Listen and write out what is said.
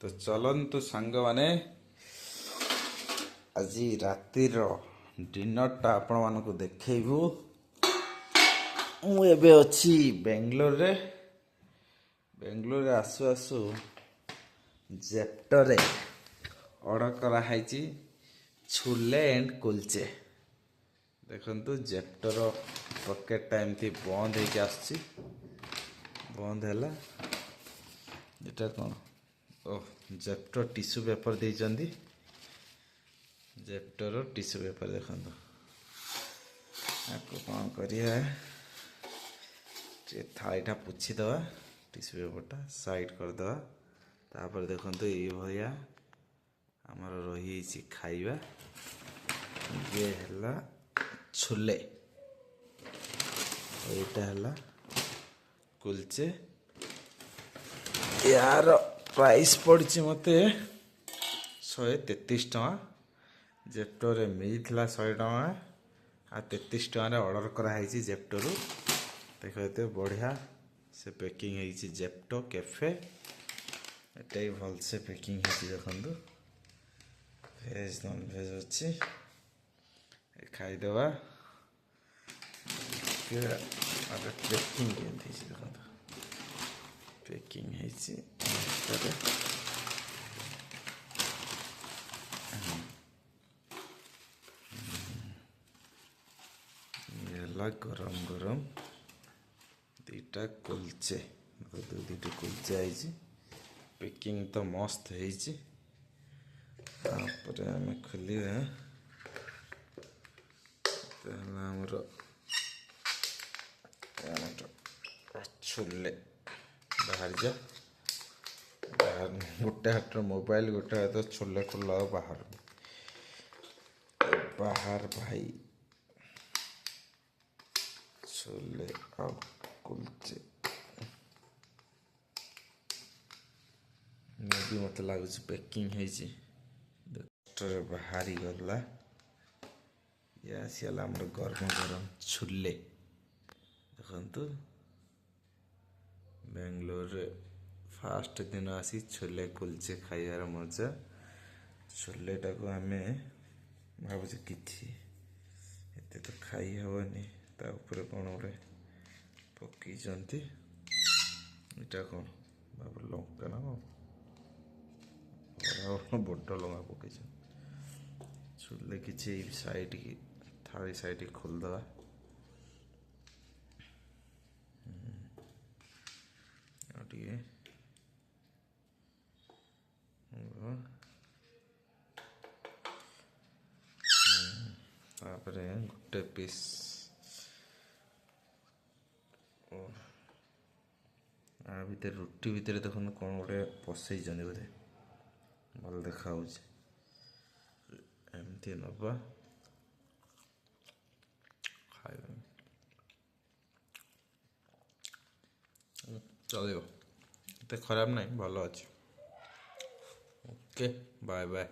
ତ ଚଲନ୍ତୁ ସାଙ୍ଗମାନେ ଆଜି ରାତିର ଡିନରଟା ଆପଣମାନଙ୍କୁ ଦେଖେଇବୁ। ମୁଁ ଏବେ ଅଛି ବେଙ୍ଗଲୋରରେ। ବେଙ୍ଗଲୋରରେ ଆସୁ ଆସୁ ଜେପ୍ଟୋରେ ଅର୍ଡ଼ର କରାହେଇଛି ଛୋଲେ ଆଣ୍ଡ କୁଲଚେ। ଦେଖନ୍ତୁ ଜେପ୍ଟୋର ପକେଟଟା ଏମିତି ବନ୍ଦ ହେଇକି ଆସୁଛି। ବନ୍ଦ ହେଲା। ଏଇଟା କ'ଣ? ଜେପ୍ଟୋ ଟିସ୍ୟୁ ପେପର ଦେଇଛନ୍ତି। ଜେପ୍ଟୋର ଟିସ୍ୟୁ ପେପର ଦେଖନ୍ତୁ। ଆକୁ କ'ଣ କରିବା, ଟିକେ ଥାଳିଟା ପୋଛିଦେବା, ଟିସ୍ୟୁ ପେପରଟା ସାଇଡ଼୍ କରିଦେବା। ତାପରେ ଦେଖନ୍ତୁ ଏଇଭଳିଆ ଆମର ରହିଯାଇଛି ଖାଇବା। ଇଏ ହେଲା ଛୋଲେ, ଏଇଟା ହେଲା କୁଲଚେ। ୟାର ପ୍ରାଇସ୍ ପଡ଼ିଛି ମୋତେ 133 ଟଙ୍କା। ଜେପ୍ଟୋରେ ମିଳିଥିଲା 100 ଟଙ୍କା, ଆଉ 33 ଟଙ୍କାରେ ଅର୍ଡ଼ର କରାହେଇଛି ଜେପ୍ଟୋରୁ। ଦେଖ ଏତେ ବଢ଼ିଆ ସେ ପ୍ୟାକିଂ ହେଇଛି। ଜେପ୍ଟୋ କ୍ୟାଫେ, ଏଟା ବି ଭଲସେ ପ୍ୟାକିଂ ହେଇଛି ଦେଖନ୍ତୁ। ଭେଜ୍ ନନ୍ଭେଜ୍ ଅଛି। ଖାଇଦେବା। ପ୍ୟାକିଂ କେମିତି ହେଇଛି ଦେଖନ୍ତୁ। ପ୍ୟାକିଂ ହେଇଛି ହେଲା ଗରମ ଗରମ ଦୁଇଟା କୁଲଚେ। ଦୁଇଟା କୁଲଚେ ହେଇଛି। ପ୍ୟାକିଂ ତ ମସ୍ତ ହେଇଛି। ତାପରେ ଆମେ ଖୋଲିବା। ହେଲା ଆମର ଛୋଲେ। ବାହାରି ଯା, ଗୋଟେ ହାତର ମୋବାଇଲ, ଗୋଟେ ହାତ ଛୋଲେ ଖୋଲା ବାହାର ବାହାର ଭାଇ। ଛୋଲେ ଆଉ କୁଲଚେ ବି ମୋତେ ଲାଗୁଛି ପ୍ୟାକିଂ ହେଇଛି। ବାହାରି ଗଲା। ଇଏ ଆସିଗଲା ଆମର ଗରମ ଗରମ ଛୋଲେ। ଦେଖନ୍ତୁ ବେଙ୍ଗଲୋରରେ ଫାଷ୍ଟ ଦିନ ଆସି ଛୋଲେ କୁଲଚେ ଖାଇବାର ମଜା। ଛୋଲେଟାକୁ ଆମେ ଭାବୁଛୁ କିଛି ଏତେ ତ ଖାଇ ହେବନି, ତା ଉପରେ କ'ଣ ଗୋଟେ ପକେଇଛନ୍ତି। ଏଇଟା କ'ଣ ବାବୁ ଲଙ୍କା ନା କ'ଣ? ବଡ଼ ଲଙ୍କା ପକେଇଛନ୍ତି। ଛୋଲେ କିଛି ସାଇଡ଼୍ ଥାଳି ସାଇଡ଼୍ ଖୋଲିଦେବା। ଆଉ ଟିକେ ତାପରେ ଗୋଟେ ପିସ୍ ଆ ଭିତରେ ରୁଟି ଭିତରେ ଦେଖନ୍ତୁ କ'ଣ ଗୋଟେ ପଶେଇଛନ୍ତି ବୋଧେ, ଭଲ ଦେଖାହେଉଛି। ଏମିତି ନେବା, ଖାଇବା ଚଳିବ, ଏତେ ଖରାପ ନାହିଁ, ଭଲ ଅଛି। Okay, bye bye.